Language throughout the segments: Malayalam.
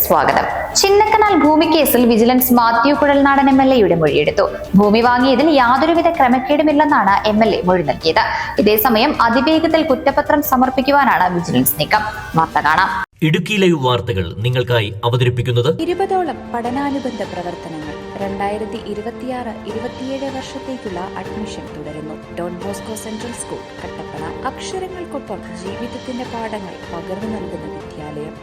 സ്വാഗതം. ചിന്നക്കനാൽ ഭൂമി കേസിൽ വിജിലൻസ് മാത്യു കുഴൽനാടൻ MLA-യുടെ മൊഴിയെടുത്തു. ഭൂമി വാങ്ങിയതിൽ യാതൊരുവിധ ക്രമക്കേടുമില്ലെന്നാണ് MLA മൊഴി നൽകിയത്. ഇതേസമയം അതിവേഗത്തിൽ കുറ്റപത്രം സമർപ്പിക്കുവാനാണ് വിജിലൻസ് നീക്കം. വാർത്ത കാണാം. ഇടുക്കി ലൈവ് വാർത്തകൾ നിങ്ങൾക്കായി അവതരിപ്പിക്കുന്നത് 20ഓളം പഠനാനുബന്ധ പ്രവർത്തനങ്ങൾ 2026-27 വർഷത്തേക്കുള്ള അഡ്മിഷൻ തുടരുന്നു. Don Bosco central school Kattappana. അക്ഷരങ്ങൾക്കൊപ്പം ജീവിതത്തിന്റെ പാഠങ്ങൾ പകർന്നു നൽകുന്ന വിദ്യാലയം.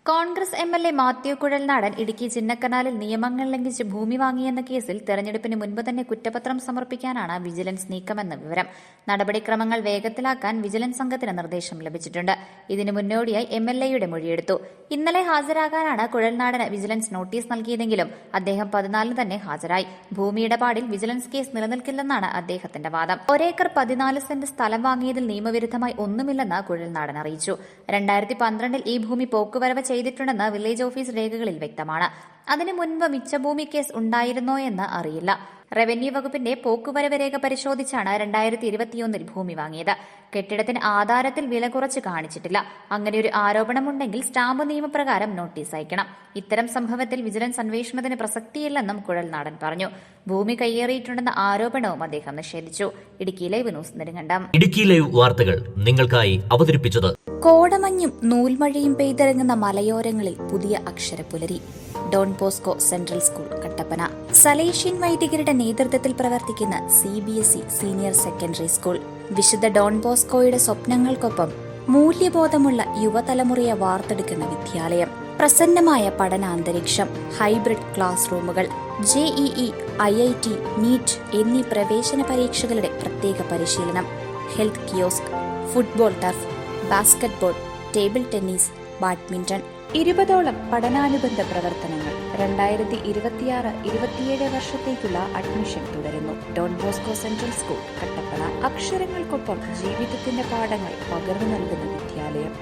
കോൺഗ്രസ് MLA മാത്യു കുഴൽനാടൻ ഇടുക്കി ചിന്നക്കനാലിൽ നിയമങ്ങൾ ലംഘിച്ച് ഭൂമി വാങ്ങിയെന്ന കേസിൽ തെരഞ്ഞെടുപ്പിന് മുൻപ് തന്നെ കുറ്റപത്രം സമർപ്പിക്കാനാണ് വിജിലൻസ് നീക്കമെന്ന വിവരം. നടപടിക്രമങ്ങൾ വേഗത്തിലാക്കാൻ വിജിലൻസ് സംഘത്തിന് നിർദ്ദേശം ലഭിച്ചിട്ടുണ്ട്. ഇതിനു മുന്നോടിയായി MLA-യുടെ മൊഴിയെടുത്തു. ഇന്നലെ ഹാജരാകാനാണ് കുഴൽനാടന് വിജിലൻസ് നോട്ടീസ് നൽകിയതെങ്കിലും അദ്ദേഹം 14 തന്നെ ഹാജരായി. ഭൂമി ഇടപാടിൽ വിജിലൻസ് കേസ് നിലനിൽക്കില്ലെന്നാണ് അദ്ദേഹത്തിന്റെ വാദം. ഒരേക്കർ 14 സെന്റ് സ്ഥലം വാങ്ങിയതിൽ നിയമവിരുദ്ധമായി ഒന്നുമില്ലെന്ന് കുഴൽനാടൻ അറിയിച്ചു. 2012 ഈ ഭൂമി പോക്കുവരവ് ചെയ്തിട്ടുണ്ടെന്ന് വില്ലേജ് ഓഫീസ് രേഖകളിൽ വ്യക്തമാണ്. അതിനു മുൻപ് മിച്ചഭൂമി കേസ് ഉണ്ടായിരുന്നോ എന്ന് അറിയില്ല. റവന്യൂ വകുപ്പിന്റെ പോക്കുവരവ് രേഖ പരിശോധിച്ചാണ് 2021 ഭൂമി വാങ്ങിയത്. കെട്ടിടത്തിന് ആധാരത്തിൽ വില കുറച്ച് കാണിച്ചിട്ടില്ല. അങ്ങനെയൊരു ആരോപണമുണ്ടെങ്കിൽ സ്റ്റാമ്പ് നിയമപ്രകാരം നോട്ടീസ് അയക്കണം. ഇത്തരം സംഭവത്തിൽ വിജിലൻസ് അന്വേഷണത്തിന് പ്രസക്തിയില്ലെന്നും കുഴൽനാടൻ പറഞ്ഞു. ഭൂമി കയ്യേറിയിട്ടുണ്ടെന്ന ആരോപണവും അദ്ദേഹം നിഷേധിച്ചു. Idukki live news Nedumkandam. Idukki live വാർത്തകൾ നിങ്ങൾക്കായി അവതരിപ്പിച്ചത് കോടമഞ്ഞും നൂൽമഴയും പെയ്തിറങ്ങുന്ന മലയോരങ്ങളിൽ പുതിയ അക്ഷരപ്പുലരി. Don Bosco central school Kattappana. Salesian വൈദികരുടെ നേതൃത്വത്തിൽ പ്രവർത്തിക്കുന്ന CBSE സീനിയർ സെക്കൻഡറി സ്കൂൾ. വിശുദ്ധ ഡോൺ ബോസ്കോയുടെ സ്വപ്നങ്ങൾക്കൊപ്പം മൂല്യബോധമുള്ള യുവതലമുറയെ വാർത്തെടുക്കുന്ന വിദ്യാലയം. പ്രസന്നമായ പഠനാന്തരീക്ഷം, ഹൈബ്രിഡ് ക്ലാസ് റൂമുകൾ, JEE, IIT, NEET എന്നീ പ്രവേശന പരീക്ഷകളുടെ പ്രത്യേക പരിശീലനം, health kiosk, football turf, basketball, table tennis, badminton. 20ഓളം പഠനാനുബന്ധ പ്രവർത്തനങ്ങൾ 2026-27 വർഷത്തേക്കുള്ള അഡ്മിഷൻ തുടരുന്നു. Don Bosco central school Kattappana. അക്ഷരങ്ങൾക്കൊപ്പം ജീവിതത്തിന്റെ പാഠങ്ങൾ പകർന്നു നൽകുന്ന വിദ്യാലയം.